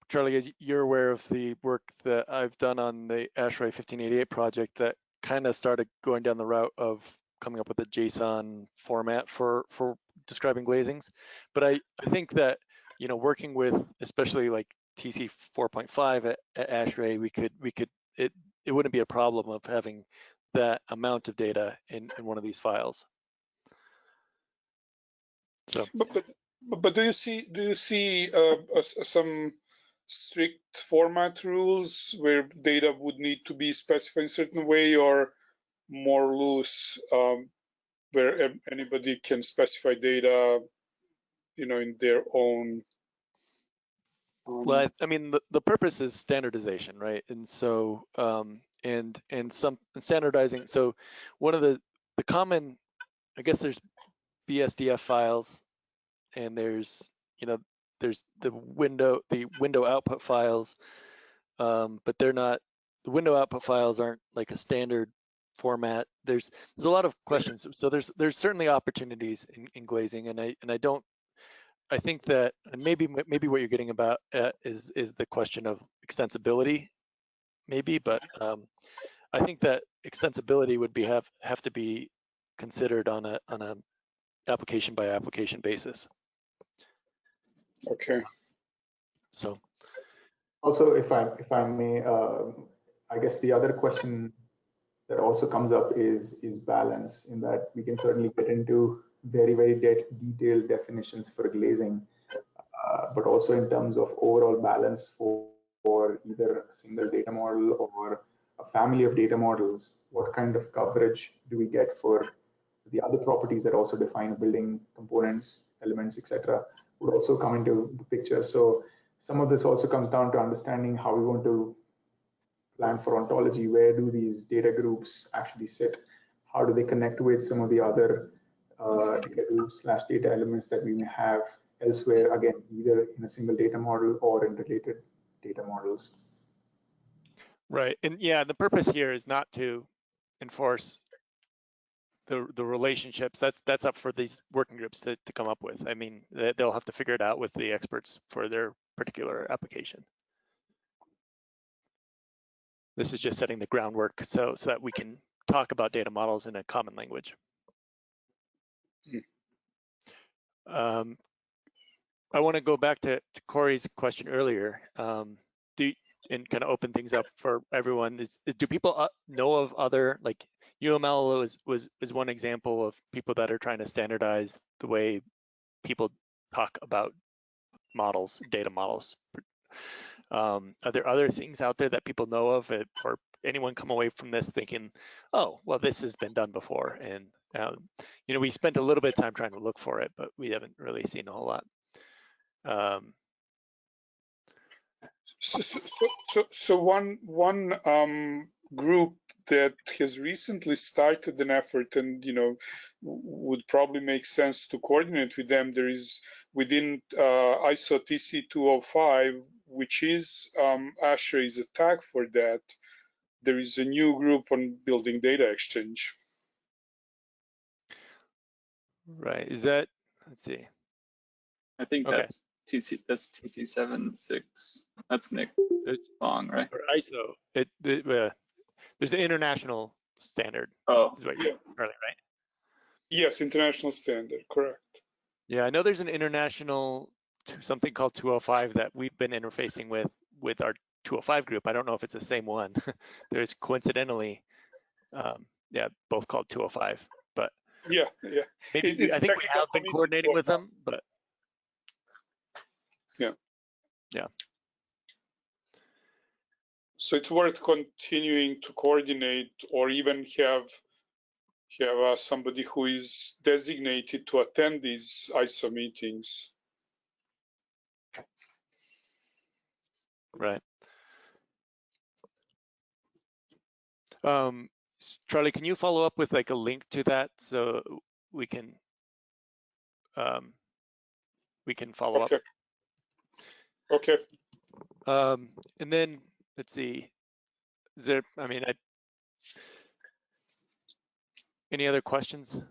Charlie, as you're aware of the work that I've done on the ASHRAE 1588 project that kind of started going down the route of coming up with a JSON format for describing glazings. But I think that, working with especially like TC 4.5 at ASHRAE, it wouldn't be a problem of having that amount of data in one of these files. So, but do you see some strict format rules where data would need to be specified in a certain way, or more loose, where anybody can specify data, in their own? Well, I mean, the purpose is standardization, right? And so, and some standardizing. So, one of the common, I guess, there's BSDF files, and there's the window output files, but they're not. The window output files aren't like a standard format. There's a lot of questions. So there's certainly opportunities in glazing, and I think that maybe what you're getting about is the question of extensibility, maybe, but I think that extensibility would have to be considered on a application by application basis. Okay. So. Also, if I may, I guess the other question that also comes up is balance, in that we can certainly get into very, very detailed definitions for glazing, but also in terms of overall balance for either a single data model or a family of data models, what kind of coverage do we get for the other properties that also define building components, elements, etc., would also come into the picture. So some of this also comes down to understanding how we want to plan for ontology. Where do these data groups actually sit? How do they connect with some of the other data groups / data elements that we may have elsewhere, again, either in a single data model or in related data models. Right, and yeah, the purpose here is not to enforce the relationships. That's up for these working groups to come up with. I mean, they'll have to figure it out with the experts for their particular application. This is just setting the groundwork so that we can talk about data models in a common language. I want to go back to Corey's question earlier, and kind of open things up for everyone. Do people know of other, like UML was one example of people that are trying to standardize the way people talk about models, data models. Are there other things out there that people know of, or anyone come away from this thinking, oh, well, this has been done before? And, you know, we spent a little bit of time trying to look for it, but we haven't really seen a whole lot. So one group that has recently started an effort, and you know, would probably make sense to coordinate with them. There is within ISO TC 205, which is ASHRAE is a tag for that. There is a new group on building data exchange. Right. Is that? Let's see. I think Okay. that's TC76. That's Nick It's Long, right? or ISO. There's an international standard. Oh, Is what you're Charlie, right? Yes, international standard, correct. Yeah, I know there's an international something called 205 that we've been interfacing with our 205 group. I don't know if it's the same one. There's coincidentally, yeah, both called 205. But yeah. Maybe I think we have been coordinating with them, but yeah. So it's worth continuing to coordinate, or even have somebody who is designated to attend these ISO meetings. Right. Charlie, can you follow up with like a link to that so we can follow up? Okay. And then let's see. Is there? I mean, any other questions?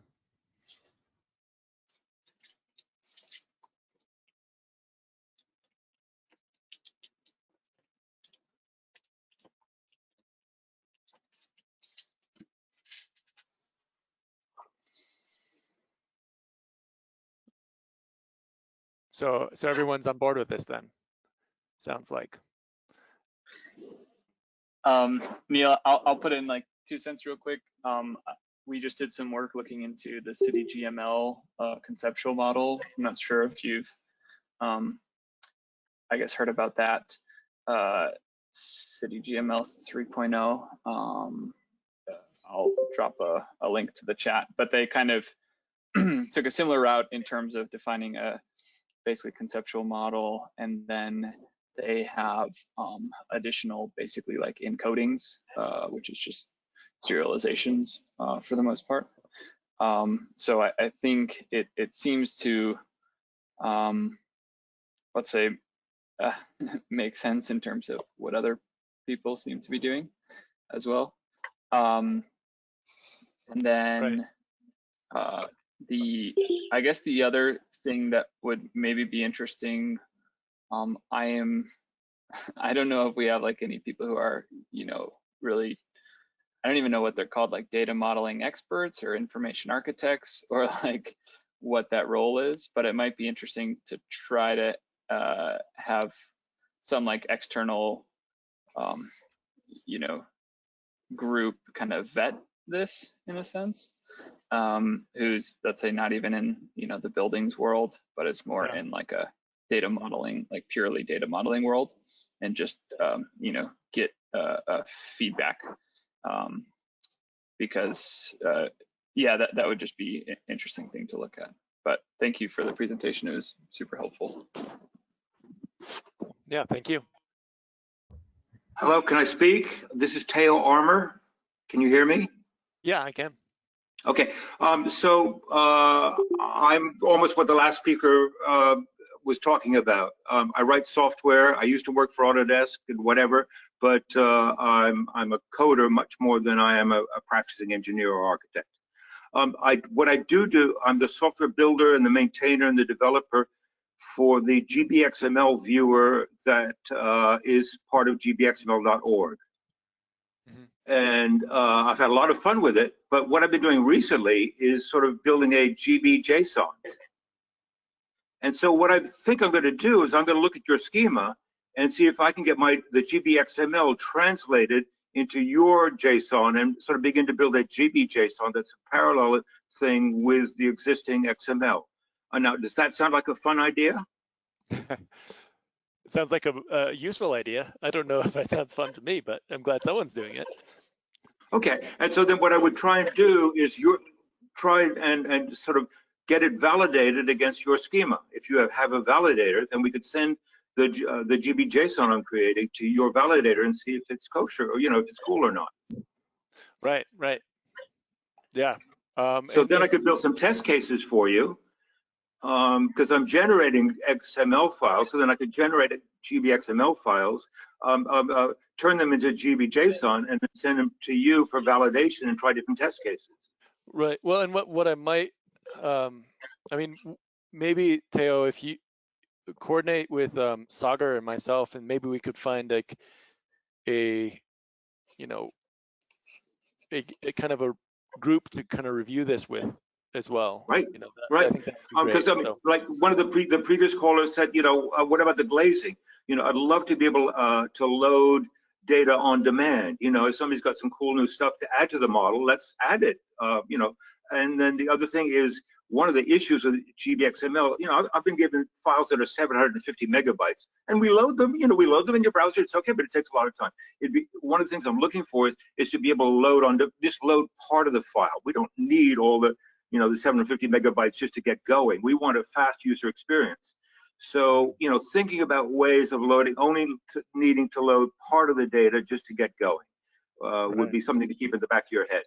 So everyone's on board with this then, sounds like. Neil, I'll put in like 2 cents real quick. We just did some work looking into the City GML conceptual model. I'm not sure if you've, I guess, heard about that. City GML 3.0. I'll drop a link to the chat, but they kind of took a similar route in terms of defining a basically conceptual model, and then they have additional basically like encodings, which is just serializations for the most part. So I think it seems to, let's say, make sense in terms of what other people seem to be doing as well. And then I guess the other thing that would maybe be interesting, I don't know if we have like any people who are, you know, really, I don't even know what they're called, like data modeling experts or information architects, or like what that role is, but it might be interesting to try to have some like external, you know, group kind of vet this in a sense, who's, let's say, not even in, you know, the buildings world, but is more in like a data modeling, like purely data modeling world, and just, you know, get feedback, because yeah, that would just be an interesting thing to look at. But thank you for the presentation. It was super helpful. Yeah, thank you. Hello, can I speak? This is Teo Armour. Can you hear me? Yeah, I can. Okay, so I'm almost what the last speaker was talking about. I write software. I used to work for Autodesk and whatever, but I'm a coder much more than I am a practicing engineer or architect. What I do, I'm the software builder and the maintainer and the developer for the GBXML viewer that is part of gbxml.org. And I've had a lot of fun with it, but what I've been doing recently is sort of building a GB JSON. And so what I think I'm going to do is I'm going to look at your schema and see if I can get the GBXML translated into your JSON and sort of begin to build a GB JSON that's a parallel thing with the existing XML. Now, does that sound like a fun idea? It sounds like a useful idea. I don't know if that sounds fun to me, but I'm glad someone's doing it. Okay, and so then what I would try and do is try and sort of get it validated against your schema. If you have a validator, then we could send the GB JSON I'm creating to your validator and see if it's kosher or, if it's cool or not. Right, right. Yeah. So then I could build some test cases for you because I'm generating XML files. So then I could generate GB XML files, turn them into GB JSON, and then send them to you for validation and try different test cases. Right. Well, and what I might, I mean, maybe Teo, if you coordinate with Sagar and myself, and maybe we could find like a kind of a group to kind of review this with as well. Right. Right. Because like one of the previous callers said, what about the glazing? I'd love to be able to load data on demand. If somebody's got some cool new stuff to add to the model, let's add it. And then the other thing is one of the issues with GBXML. I've been given files that are 750 megabytes, and we load them. We load them in your browser. It's okay, but it takes a lot of time. One of the things I'm looking for is to be able to just load part of the file. We don't need all the the 750 megabytes just to get going. We want a fast user experience. So, thinking about ways of loading, only needing to load part of the data just to get going would be something to keep in the back of your head.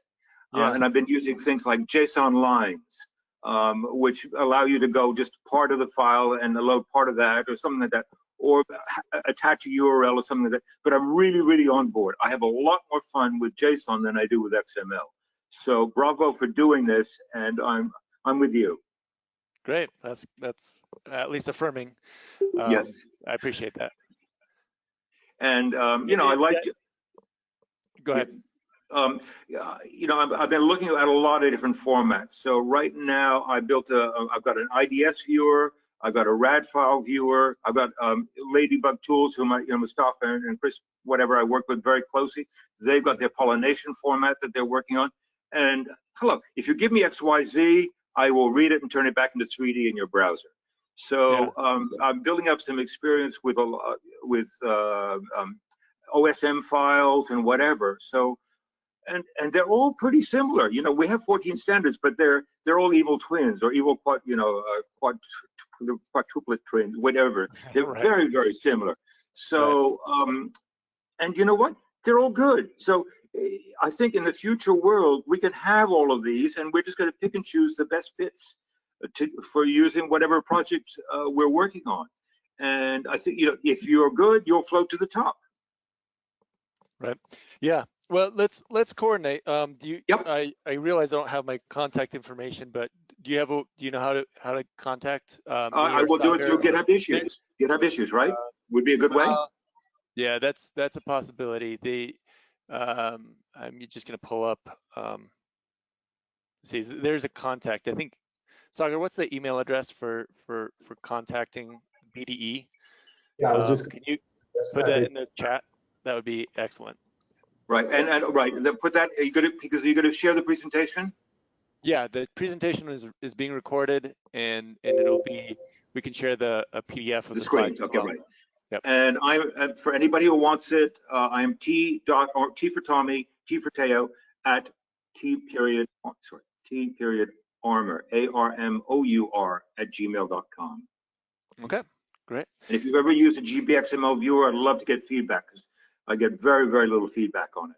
Yeah. And I've been using things like JSON lines, which allow you to go just part of the file and load part of that or something like that, or attach a URL or something like that. But I'm really, really on board. I have a lot more fun with JSON than I do with XML. So bravo for doing this, and I'm with you. Great, that's at least affirming. Yes, I appreciate that. And I like. Go ahead. I've been looking at a lot of different formats. So right now, I've got an IDS viewer, I've got a RAD file viewer, I've got Ladybug Tools, whom Mustafa and Chris, whatever, I work with very closely. They've got their pollination format that they're working on. And look, if you give me XYZ, I will read it and turn it back into 3D in your browser. So I'm building up some experience with OSM files and whatever. So, and they're all pretty similar. We have 14 standards, but they're all evil twins or evil quadruplet twins, whatever. They're very, very similar. So, and you know what? They're all good. So I think in the future world, we can have all of these, and we're just going to pick and choose the best bits for using whatever project we're working on. And I think, if you're good, you'll float to the top. Right. Yeah. Well, let's coordinate. Yep. I realize I don't have my contact information, but do you know how to contact? I will do it through GitHub Issues. GitHub Issues, right? Would be a good way. Yeah, that's a possibility. I'm just gonna pull up. See, there's a contact. I think, Sagar, what's the email address for contacting BDE? Yeah, can you put that in the chat? That would be excellent. Right, and right, put that. Are you gonna share the presentation? Yeah, the presentation is being recorded, and we can share a PDF of the screen. slides. Okay, right. Yep. And for anybody who wants it, I am T for Tommy, T for Teo at T.Armour, ARMOUR @gmail.com. Okay, great. And if you've ever used a GBXML viewer, I'd love to get feedback because I get very, very little feedback on it.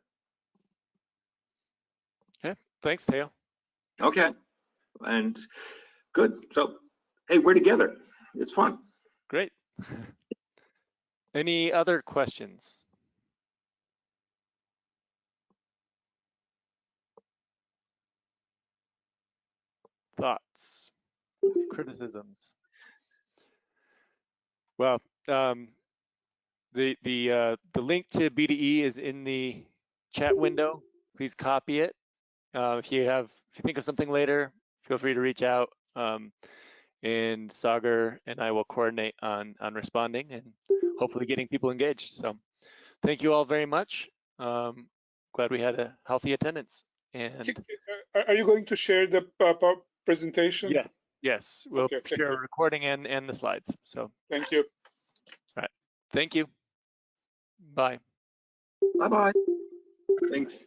Okay, thanks, Teo. Okay, and good. So, hey, we're together. It's fun. Any other questions? Thoughts? Criticisms? Well, the link to BDE is in the chat window. Please copy it. If you think of something later, feel free to reach out. And Sagar and I will coordinate on responding and hopefully getting people engaged. So thank you all very much. Glad we had a healthy attendance. And are you going to share the presentation? Yes, we'll share a recording and the slides. So thank you. All right, thank you. Bye. Bye-bye. Thanks.